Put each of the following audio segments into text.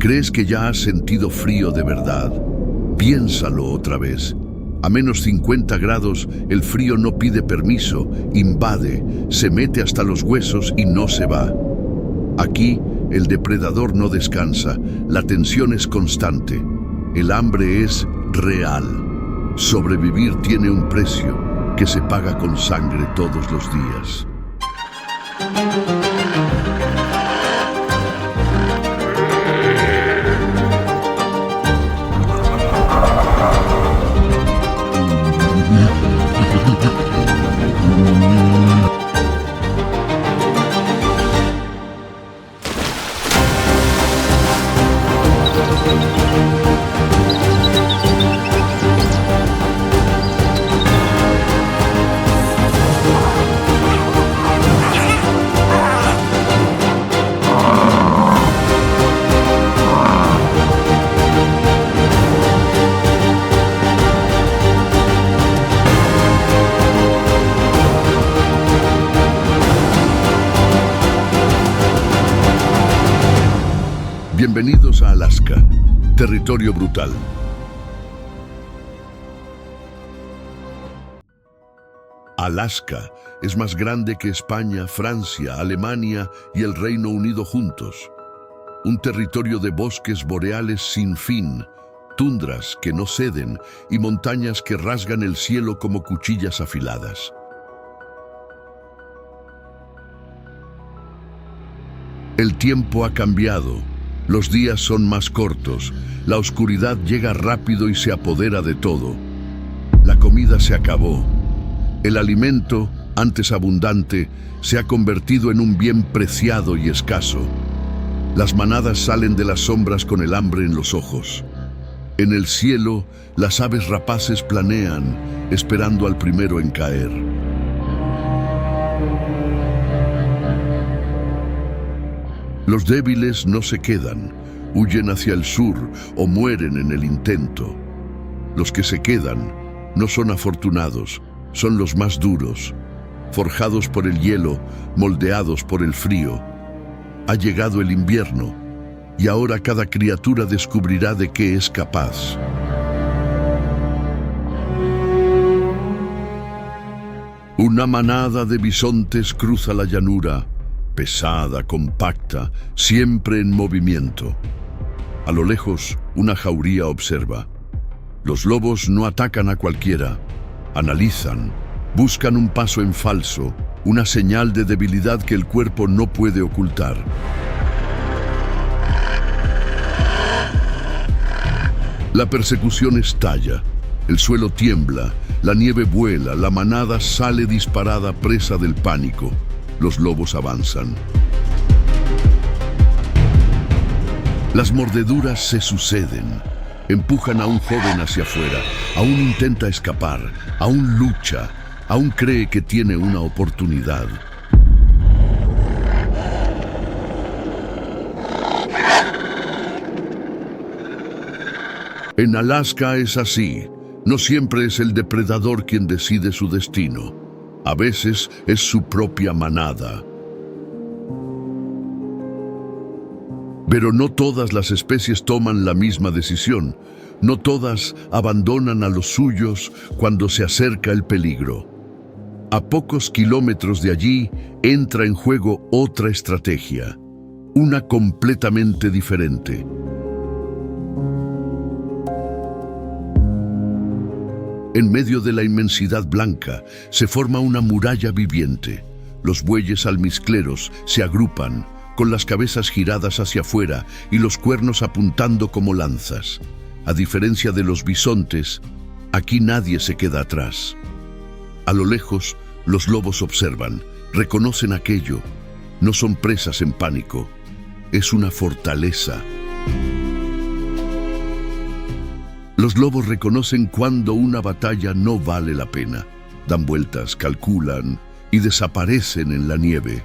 ¿Crees que ya has sentido frío de verdad? Piénsalo otra vez. A menos 50 grados, el frío no pide permiso, invade, se mete hasta los huesos y no se va. Aquí, el depredador no descansa, la tensión es constante, el hambre es real. Sobrevivir tiene un precio que se paga con sangre todos los días. Bienvenidos a Alaska, territorio brutal. Alaska es más grande que España, Francia, Alemania y el Reino Unido juntos. Un territorio de bosques boreales sin fin, tundras que no ceden y montañas que rasgan el cielo como cuchillas afiladas. El tiempo ha cambiado. Los días son más cortos, la oscuridad llega rápido y se apodera de todo. La comida se acabó. El alimento, antes abundante, se ha convertido en un bien preciado y escaso. Las manadas salen de las sombras con el hambre en los ojos. En el cielo, las aves rapaces planean, esperando al primero en caer. Los débiles no se quedan, huyen hacia el sur o mueren en el intento. Los que se quedan no son afortunados, son los más duros, forjados por el hielo, moldeados por el frío. Ha llegado el invierno y ahora cada criatura descubrirá de qué es capaz. Una manada de bisontes cruza la llanura, pesada, compacta, siempre en movimiento. A lo lejos, una jauría observa. Los lobos no atacan a cualquiera, analizan, buscan un paso en falso, una señal de debilidad que el cuerpo no puede ocultar. La persecución estalla, el suelo tiembla, la nieve vuela, la manada sale disparada presa del pánico. Los lobos avanzan. Las mordeduras se suceden. Empujan a un joven hacia afuera. Aún intenta escapar. Aún lucha. Aún cree que tiene una oportunidad. En Alaska es así. No siempre es el depredador quien decide su destino. A veces es su propia manada. Pero no todas las especies toman la misma decisión. No todas abandonan a los suyos cuando se acerca el peligro. A pocos kilómetros de allí entra en juego otra estrategia, una completamente diferente. En medio de la inmensidad blanca se forma una muralla viviente. Los bueyes almizcleros se agrupan, con las cabezas giradas hacia afuera y los cuernos apuntando como lanzas. A diferencia de los bisontes, aquí nadie se queda atrás. A lo lejos, los lobos observan, reconocen aquello. No son presas en pánico, es una fortaleza. Los lobos reconocen cuando una batalla no vale la pena. Dan vueltas, calculan y desaparecen en la nieve.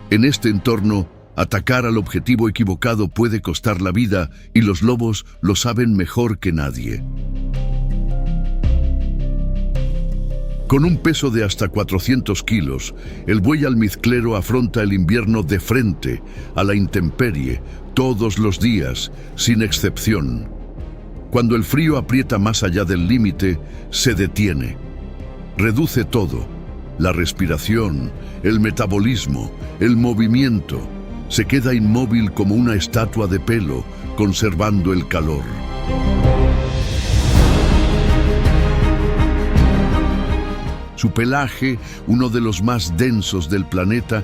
En este entorno, atacar al objetivo equivocado puede costar la vida y los lobos lo saben mejor que nadie. Con un peso de hasta 400 kilos, el buey almizclero afronta el invierno de frente, a la intemperie, todos los días, sin excepción. Cuando el frío aprieta más allá del límite, se detiene. Reduce todo: la respiración, el metabolismo, el movimiento. Se queda inmóvil como una estatua de pelo, conservando el calor. Su pelaje, uno de los más densos del planeta,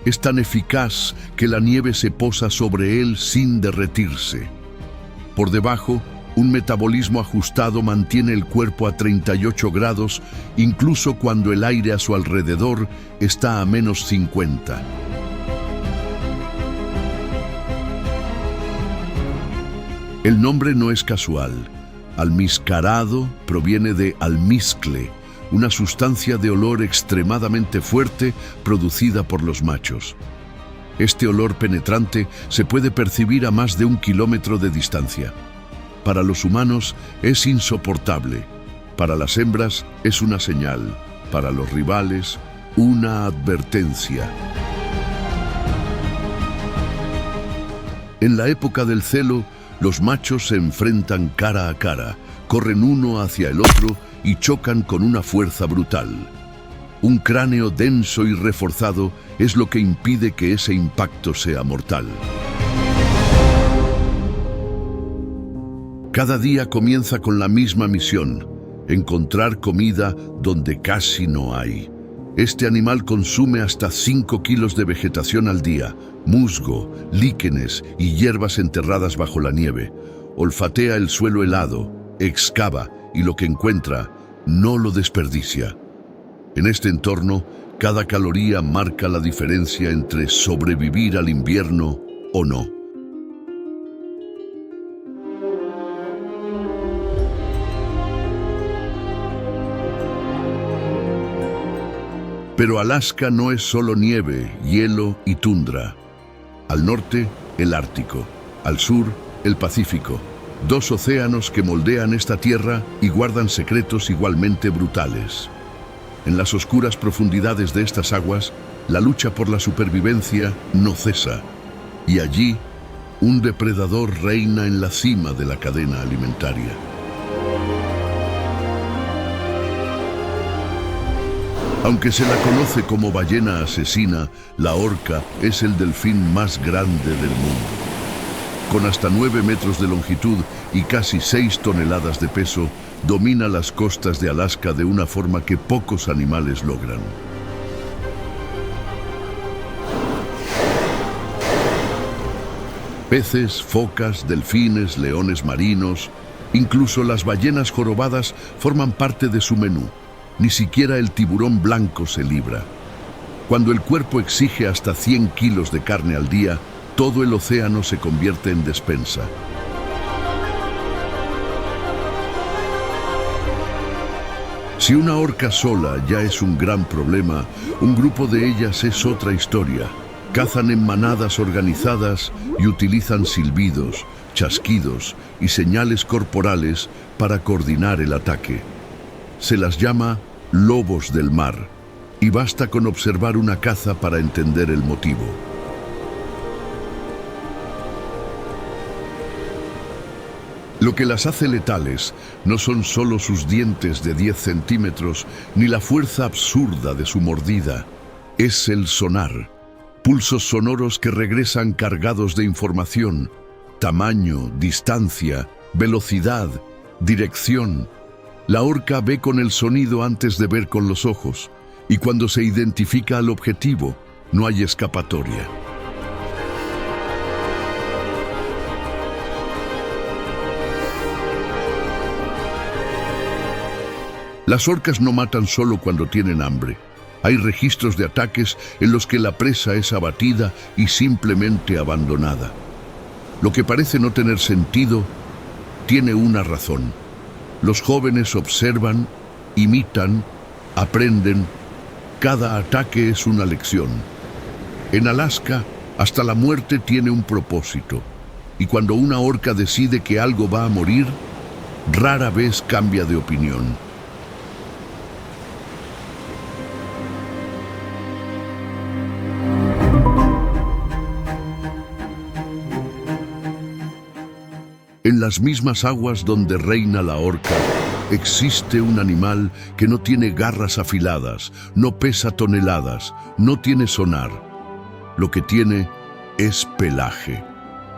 es tan eficaz que la nieve se posa sobre él sin derretirse. Por debajo, un metabolismo ajustado mantiene el cuerpo a 38 grados, incluso cuando el aire a su alrededor está a menos 50. El nombre no es casual. Almizcarado proviene de almizcle, una sustancia de olor extremadamente fuerte producida por los machos. Este olor penetrante se puede percibir a más de 1 kilómetro de distancia. Para los humanos es insoportable. Para las hembras es una señal. Para los rivales, una advertencia. En la época del celo, los machos se enfrentan cara a cara, corren uno hacia el otro y chocan con una fuerza brutal. Un cráneo denso y reforzado es lo que impide que ese impacto sea mortal. Cada día comienza con la misma misión: encontrar comida donde casi no hay. Este animal consume hasta 5 kilos de vegetación al día, musgo, líquenes y hierbas enterradas bajo la nieve. Olfatea el suelo helado, excava y lo que encuentra no lo desperdicia. En este entorno, cada caloría marca la diferencia entre sobrevivir al invierno o no. Pero Alaska no es solo nieve, hielo y tundra. Al norte, el Ártico. Al sur, el Pacífico. 2 océanos que moldean esta tierra y guardan secretos igualmente brutales. En las oscuras profundidades de estas aguas, la lucha por la supervivencia no cesa. Y allí, un depredador reina en la cima de la cadena alimentaria. Aunque se la conoce como ballena asesina, la orca es el delfín más grande del mundo. Con hasta 9 metros de longitud y casi 6 toneladas de peso, domina las costas de Alaska de una forma que pocos animales logran. Peces, focas, delfines, leones marinos, incluso las ballenas jorobadas forman parte de su menú. Ni siquiera el tiburón blanco se libra. Cuando el cuerpo exige hasta 100 kilos de carne al día, todo el océano se convierte en despensa. Si una orca sola ya es un gran problema, un grupo de ellas es otra historia. Cazan en manadas organizadas y utilizan silbidos, chasquidos y señales corporales para coordinar el ataque. Se las llama lobos del mar, y basta con observar una caza para entender el motivo. Lo que las hace letales no son solo sus dientes de 10 centímetros ni la fuerza absurda de su mordida, es el sonar. Pulsos sonoros que regresan cargados de información: tamaño, distancia, velocidad, dirección. La orca ve con el sonido antes de ver con los ojos, y cuando se identifica al objetivo, no hay escapatoria. Las orcas no matan solo cuando tienen hambre. Hay registros de ataques en los que la presa es abatida y simplemente abandonada. Lo que parece no tener sentido tiene una razón. Los jóvenes observan, imitan, aprenden. Cada ataque es una lección. En Alaska, hasta la muerte tiene un propósito. Y cuando una orca decide que algo va a morir, rara vez cambia de opinión. En las mismas aguas donde reina la orca, existe un animal que no tiene garras afiladas, no pesa toneladas, no tiene sonar. Lo que tiene es pelaje.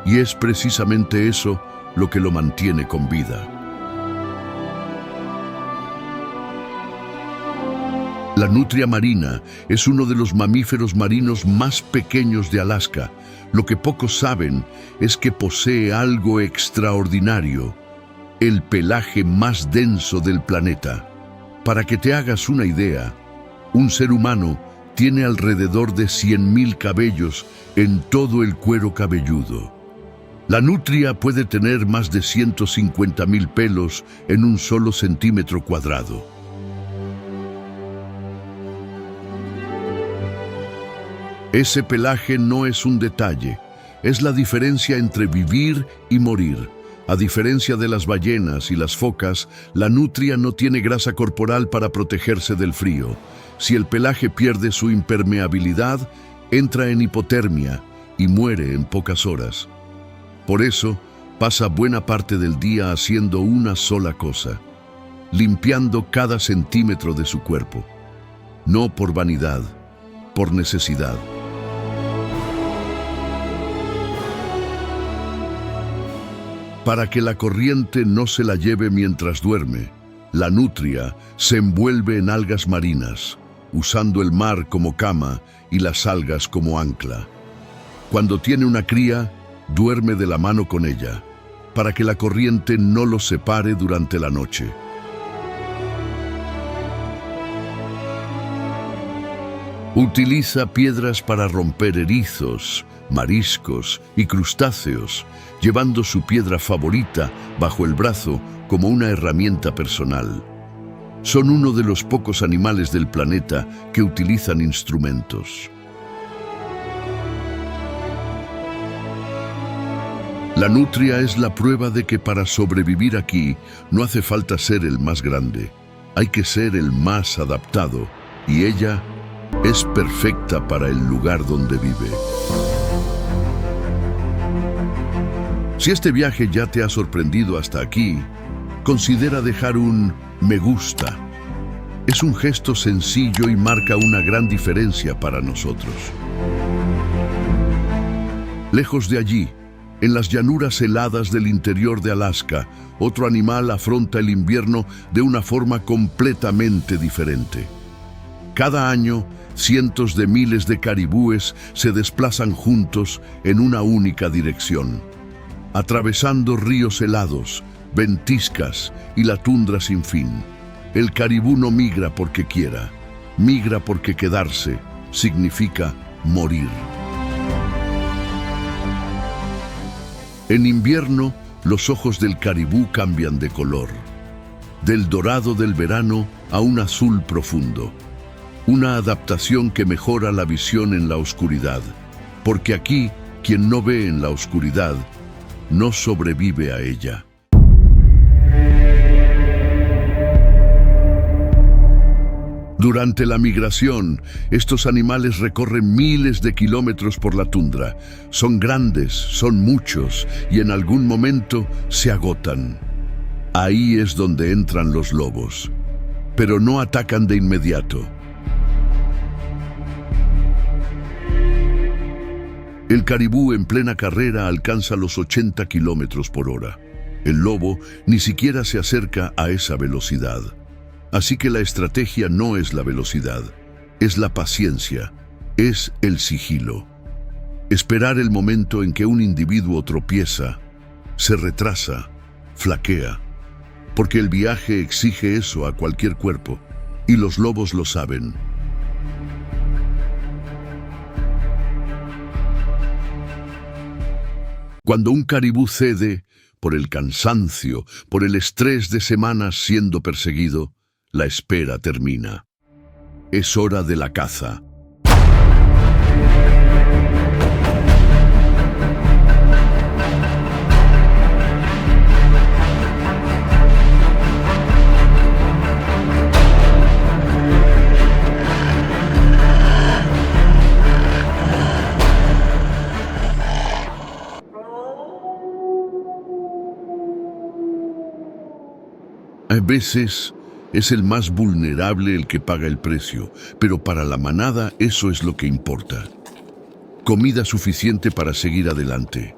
Y es precisamente eso lo que lo mantiene con vida. La nutria marina es uno de los mamíferos marinos más pequeños de Alaska. Lo que pocos saben es que posee algo extraordinario, el pelaje más denso del planeta. Para que te hagas una idea, un ser humano tiene alrededor de 100.000 cabellos en todo el cuero cabelludo. La nutria puede tener más de 150.000 pelos en un solo centímetro cuadrado. Ese pelaje no es un detalle, es la diferencia entre vivir y morir. A diferencia de las ballenas y las focas, la nutria no tiene grasa corporal para protegerse del frío. Si el pelaje pierde su impermeabilidad, entra en hipotermia y muere en pocas horas. Por eso, pasa buena parte del día haciendo una sola cosa, limpiando cada centímetro de su cuerpo. No por vanidad, por necesidad. Para que la corriente no se la lleve mientras duerme, la nutria se envuelve en algas marinas, usando el mar como cama y las algas como ancla. Cuando tiene una cría, duerme de la mano con ella, para que la corriente no los separe durante la noche. Utiliza piedras para romper erizos, mariscos y crustáceos, llevando su piedra favorita bajo el brazo como una herramienta personal. Son uno de los pocos animales del planeta que utilizan instrumentos. La nutria es la prueba de que para sobrevivir aquí no hace falta ser el más grande, hay que ser el más adaptado, y ella es perfecta para el lugar donde vive. Si este viaje ya te ha sorprendido hasta aquí, considera dejar un me gusta. Es un gesto sencillo y marca una gran diferencia para nosotros. Lejos de allí, en las llanuras heladas del interior de Alaska, otro animal afronta el invierno de una forma completamente diferente. Cada año, cientos de miles de caribúes se desplazan juntos en una única dirección, atravesando ríos helados, ventiscas y la tundra sin fin. El caribú no migra porque quiera, migra porque quedarse significa morir. En invierno, los ojos del caribú cambian de color, del dorado del verano a un azul profundo. Una adaptación que mejora la visión en la oscuridad, porque aquí, quien no ve en la oscuridad, no sobrevive a ella. Durante la migración, estos animales recorren miles de kilómetros por la tundra. Son grandes, son muchos, y en algún momento se agotan. Ahí es donde entran los lobos, pero no atacan de inmediato. El caribú en plena carrera alcanza los 80 kilómetros por hora. El lobo ni siquiera se acerca a esa velocidad. Así que la estrategia no es la velocidad, es la paciencia, es el sigilo. Esperar el momento en que un individuo tropieza, se retrasa, flaquea, porque el viaje exige eso a cualquier cuerpo, y los lobos lo saben. Cuando un caribú cede, por el cansancio, por el estrés de semanas siendo perseguido, la espera termina. Es hora de la caza. A veces es el más vulnerable el que paga el precio, pero para la manada eso es lo que importa. Comida suficiente para seguir adelante.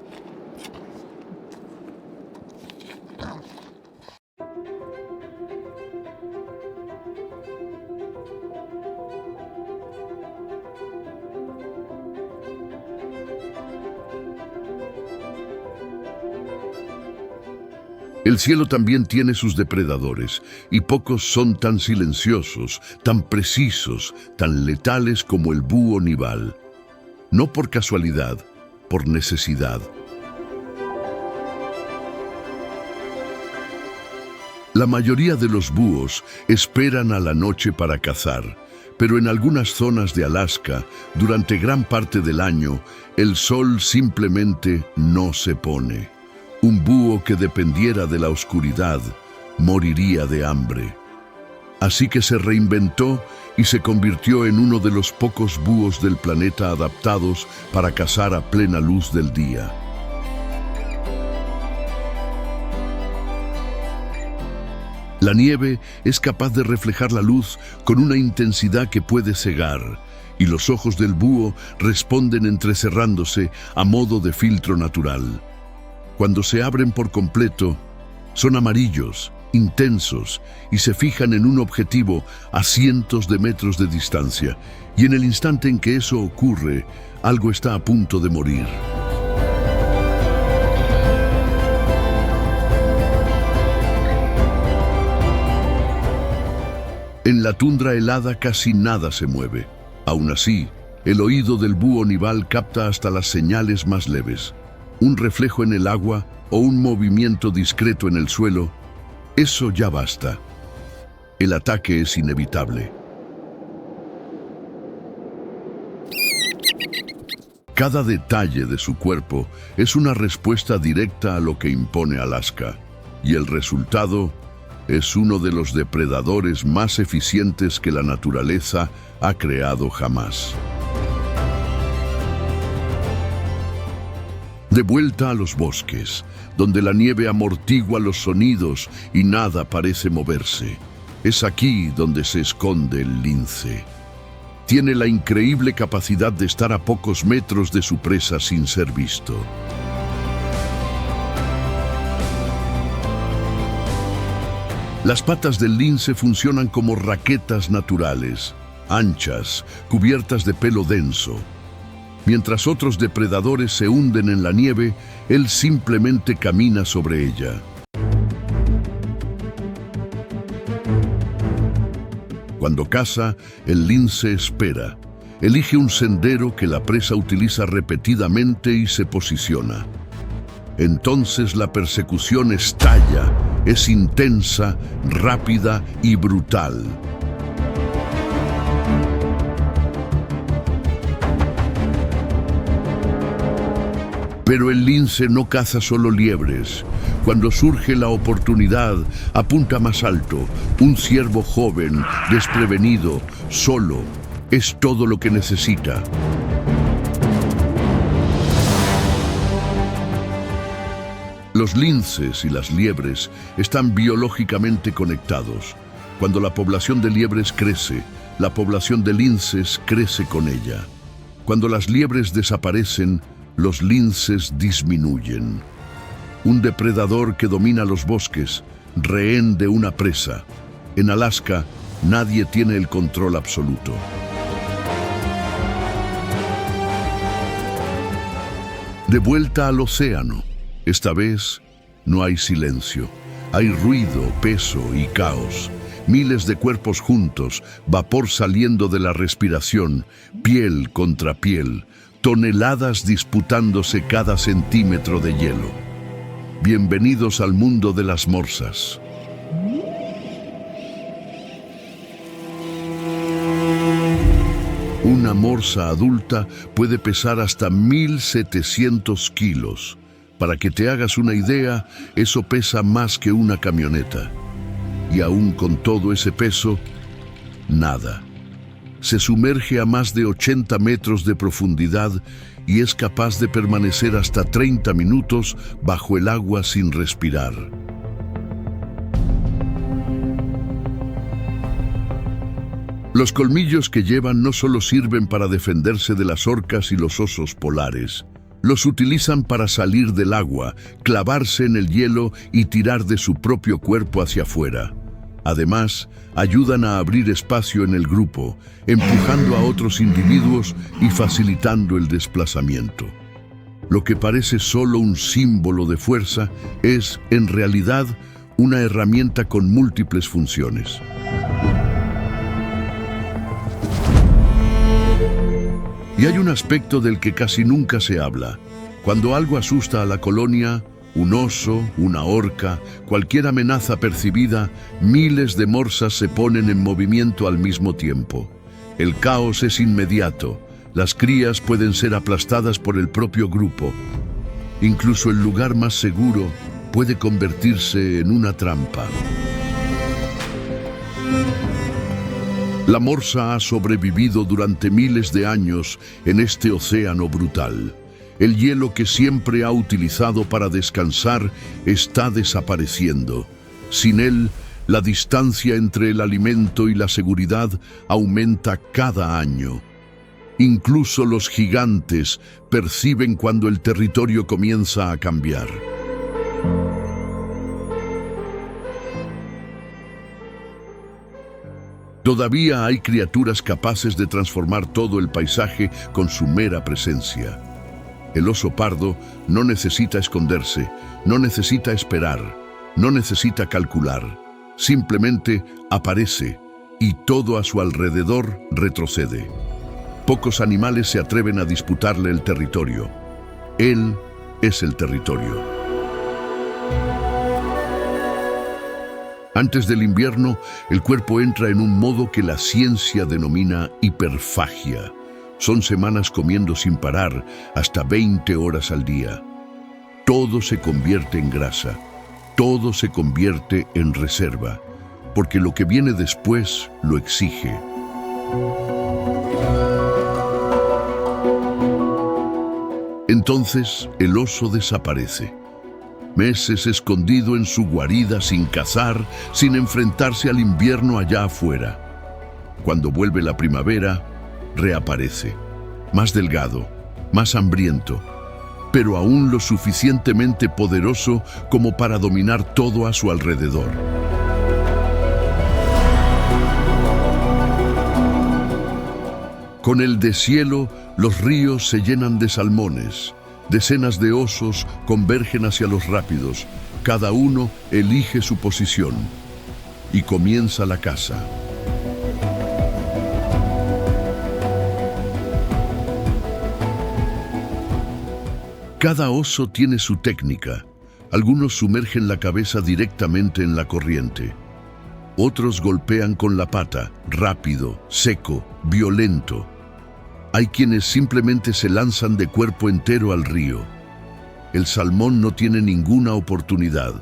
El cielo también tiene sus depredadores, y pocos son tan silenciosos, tan precisos, tan letales como el búho nival. No por casualidad, por necesidad. La mayoría de los búhos esperan a la noche para cazar, pero en algunas zonas de Alaska, durante gran parte del año, el sol simplemente no se pone. Un búho que dependiera de la oscuridad moriría de hambre. Así que se reinventó y se convirtió en uno de los pocos búhos del planeta adaptados para cazar a plena luz del día. La nieve es capaz de reflejar la luz con una intensidad que puede cegar, y los ojos del búho responden entrecerrándose a modo de filtro natural. Cuando se abren por completo, son amarillos, intensos, y se fijan en un objetivo a cientos de metros de distancia, y en el instante en que eso ocurre, algo está a punto de morir. En la tundra helada casi nada se mueve. Aún así, el oído del búho nival capta hasta las señales más leves. Un reflejo en el agua o un movimiento discreto en el suelo, eso ya basta. El ataque es inevitable. Cada detalle de su cuerpo es una respuesta directa a lo que impone Alaska, y el resultado es uno de los depredadores más eficientes que la naturaleza ha creado jamás. De vuelta a los bosques, donde la nieve amortigua los sonidos y nada parece moverse. Es aquí donde se esconde el lince. Tiene la increíble capacidad de estar a pocos metros de su presa sin ser visto. Las patas del lince funcionan como raquetas naturales, anchas, cubiertas de pelo denso. Mientras otros depredadores se hunden en la nieve, él simplemente camina sobre ella. Cuando caza, el lince espera. Elige un sendero que la presa utiliza repetidamente y se posiciona. Entonces la persecución estalla, es intensa, rápida y brutal. Pero el lince no caza solo liebres. Cuando surge la oportunidad, apunta más alto. Un ciervo joven, desprevenido, solo, es todo lo que necesita. Los linces y las liebres están biológicamente conectados. Cuando la población de liebres crece, la población de linces crece con ella. Cuando las liebres desaparecen, los linces disminuyen. Un depredador que domina los bosques, rehén de una presa. En Alaska, nadie tiene el control absoluto. De vuelta al océano. Esta vez, no hay silencio. Hay ruido, peso y caos. Miles de cuerpos juntos, vapor saliendo de la respiración, piel contra piel, toneladas disputándose cada centímetro de hielo. Bienvenidos al mundo de las morsas. Una morsa adulta puede pesar hasta 1.700 kilos. Para que te hagas una idea, eso pesa más que una camioneta. Y aún con todo ese peso, nada. Se sumerge a más de 80 metros de profundidad y es capaz de permanecer hasta 30 minutos bajo el agua sin respirar. Los colmillos que llevan no solo sirven para defenderse de las orcas y los osos polares. Los utilizan para salir del agua, clavarse en el hielo y tirar de su propio cuerpo hacia afuera. Además, ayudan a abrir espacio en el grupo, empujando a otros individuos y facilitando el desplazamiento. Lo que parece solo un símbolo de fuerza es, en realidad, una herramienta con múltiples funciones. Y hay un aspecto del que casi nunca se habla. Cuando algo asusta a la colonia, un oso, una orca, cualquier amenaza percibida, miles de morsas se ponen en movimiento al mismo tiempo. El caos es inmediato. Las crías pueden ser aplastadas por el propio grupo. Incluso el lugar más seguro puede convertirse en una trampa. La morsa ha sobrevivido durante miles de años en este océano brutal. El hielo que siempre ha utilizado para descansar está desapareciendo. Sin él, la distancia entre el alimento y la seguridad aumenta cada año. Incluso los gigantes perciben cuando el territorio comienza a cambiar. Todavía hay criaturas capaces de transformar todo el paisaje con su mera presencia. El oso pardo no necesita esconderse, no necesita esperar, no necesita calcular. Simplemente aparece y todo a su alrededor retrocede. Pocos animales se atreven a disputarle el territorio. Él es el territorio. Antes del invierno, el cuerpo entra en un modo que la ciencia denomina hiperfagia. Son semanas comiendo sin parar, hasta 20 horas al día. Todo se convierte en grasa, todo se convierte en reserva, porque lo que viene después lo exige. Entonces, el oso desaparece. Meses escondido en su guarida sin cazar, sin enfrentarse al invierno allá afuera. Cuando vuelve la primavera, reaparece, más delgado, más hambriento, pero aún lo suficientemente poderoso como para dominar todo a su alrededor. Con el deshielo, los ríos se llenan de salmones. Decenas de osos convergen hacia los rápidos. Cada uno elige su posición. Y comienza la caza. Cada oso tiene su técnica. Algunos sumergen la cabeza directamente en la corriente. Otros golpean con la pata, rápido, seco, violento. Hay quienes simplemente se lanzan de cuerpo entero al río. El salmón no tiene ninguna oportunidad.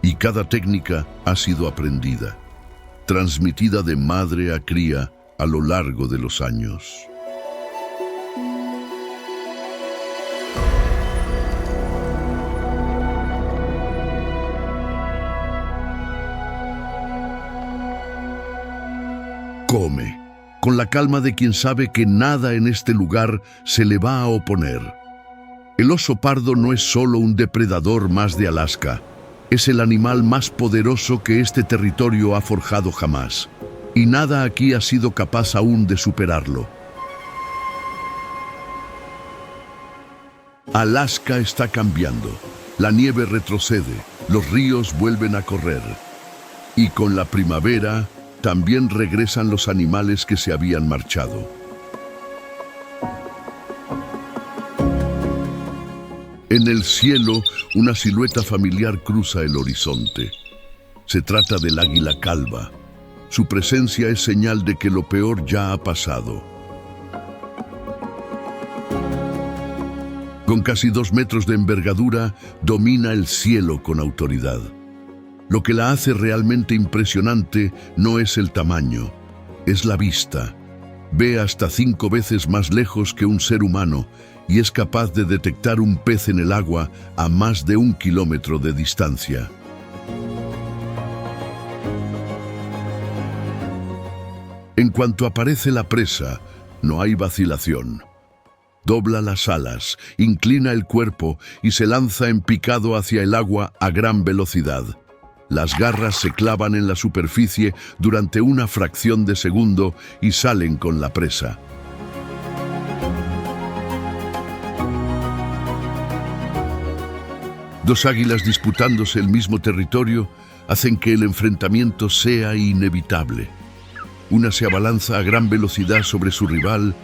Y cada técnica ha sido aprendida, transmitida de madre a cría a lo largo de los años. Come, con la calma de quien sabe que nada en este lugar se le va a oponer. El oso pardo no es solo un depredador más de Alaska, es el animal más poderoso que este territorio ha forjado jamás, y nada aquí ha sido capaz aún de superarlo. Alaska está cambiando, la nieve retrocede, los ríos vuelven a correr, y con la primavera también regresan los animales que se habían marchado. En el cielo, una silueta familiar cruza el horizonte. Se trata del águila calva. Su presencia es señal de que lo peor ya ha pasado. Con casi 2 metros de envergadura, domina el cielo con autoridad. Lo que la hace realmente impresionante no es el tamaño, es la vista. Ve hasta 5 veces más lejos que un ser humano y es capaz de detectar un pez en el agua a más de 1 kilómetro de distancia. En cuanto aparece la presa, no hay vacilación. Dobla las alas, inclina el cuerpo y se lanza en picado hacia el agua a gran velocidad. Las garras se clavan en la superficie durante una fracción de segundo y salen con la presa. Dos águilas disputándose el mismo territorio hacen que el enfrentamiento sea inevitable. Una se abalanza a gran velocidad sobre su rival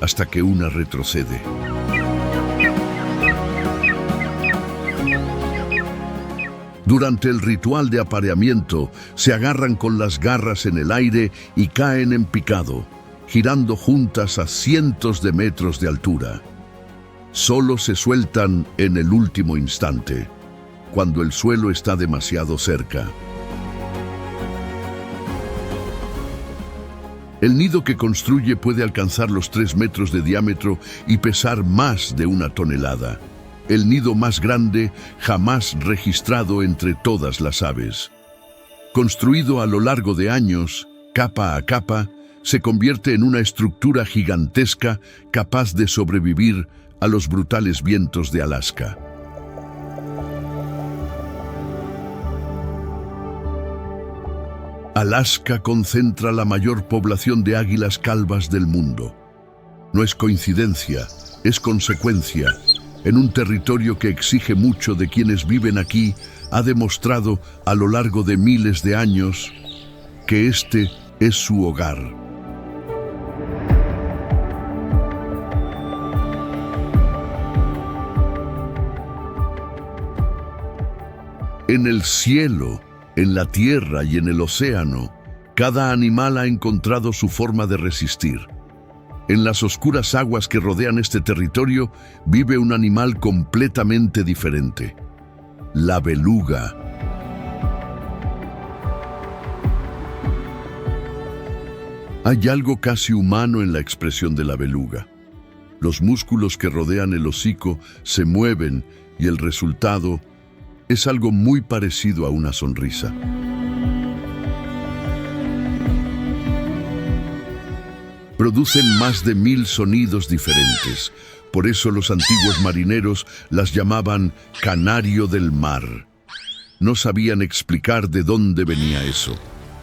hasta que una retrocede. Durante el ritual de apareamiento, se agarran con las garras en el aire y caen en picado, girando juntas a cientos de metros de altura. Solo se sueltan en el último instante, cuando el suelo está demasiado cerca. El nido que construye puede alcanzar los 3 metros de diámetro y pesar más de 1 tonelada. El nido más grande jamás registrado entre todas las aves. Construido a lo largo de años, capa a capa, se convierte en una estructura gigantesca capaz de sobrevivir a los brutales vientos de Alaska. Alaska concentra la mayor población de águilas calvas del mundo. No es coincidencia, es consecuencia. En un territorio que exige mucho de quienes viven aquí, ha demostrado a lo largo de miles de años que este es su hogar. En el cielo, en la tierra y en el océano, cada animal ha encontrado su forma de resistir. En las oscuras aguas que rodean este territorio vive un animal completamente diferente: la beluga. Hay algo casi humano en la expresión de la beluga. Los músculos que rodean el hocico se mueven y el resultado es algo muy parecido a una sonrisa. Producen más de 1000 sonidos diferentes. Por eso los antiguos marineros las llamaban canario del mar. No sabían explicar de dónde venía eso.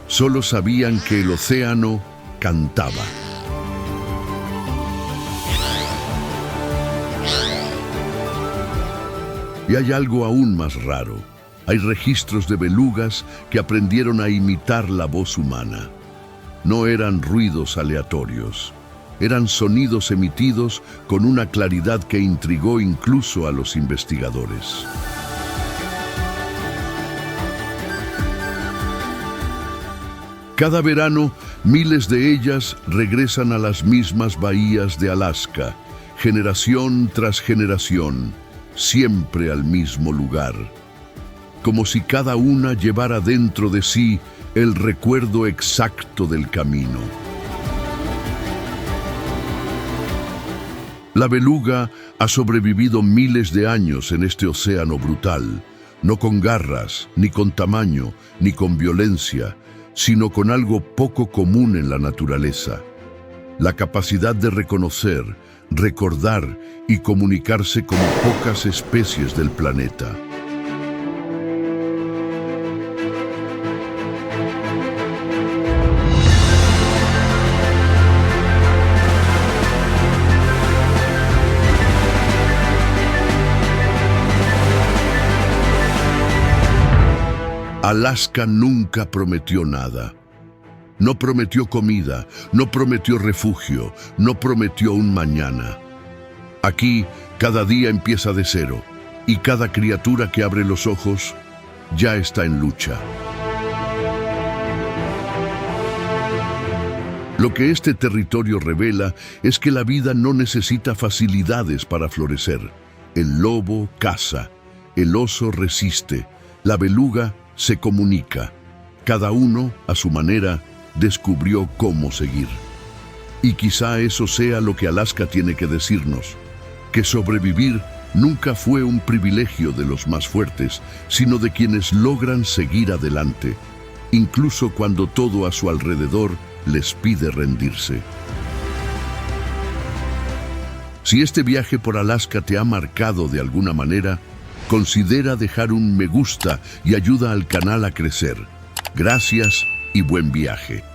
Solo sabían que el océano cantaba. Y hay algo aún más raro. Hay registros de belugas que aprendieron a imitar la voz humana. No eran ruidos aleatorios, eran sonidos emitidos con una claridad que intrigó incluso a los investigadores. Cada verano, miles de ellas regresan a las mismas bahías de Alaska, generación tras generación, siempre al mismo lugar, como si cada una llevara dentro de sí el recuerdo exacto del camino. La beluga ha sobrevivido miles de años en este océano brutal, no con garras, ni con tamaño, ni con violencia, sino con algo poco común en la naturaleza: la capacidad de reconocer, recordar y comunicarse como pocas especies del planeta. Alaska nunca prometió nada. No prometió comida, no prometió refugio, no prometió un mañana. Aquí, cada día empieza de cero, y cada criatura que abre los ojos ya está en lucha. Lo que este territorio revela es que la vida no necesita facilidades para florecer. El lobo caza, el oso resiste, la beluga se comunica. Cada uno, a su manera, descubrió cómo seguir. Y quizá eso sea lo que Alaska tiene que decirnos: que sobrevivir nunca fue un privilegio de los más fuertes, sino de quienes logran seguir adelante, incluso cuando todo a su alrededor les pide rendirse. Si este viaje por Alaska te ha marcado de alguna manera, considera dejar un me gusta y ayuda al canal a crecer. Gracias y buen viaje.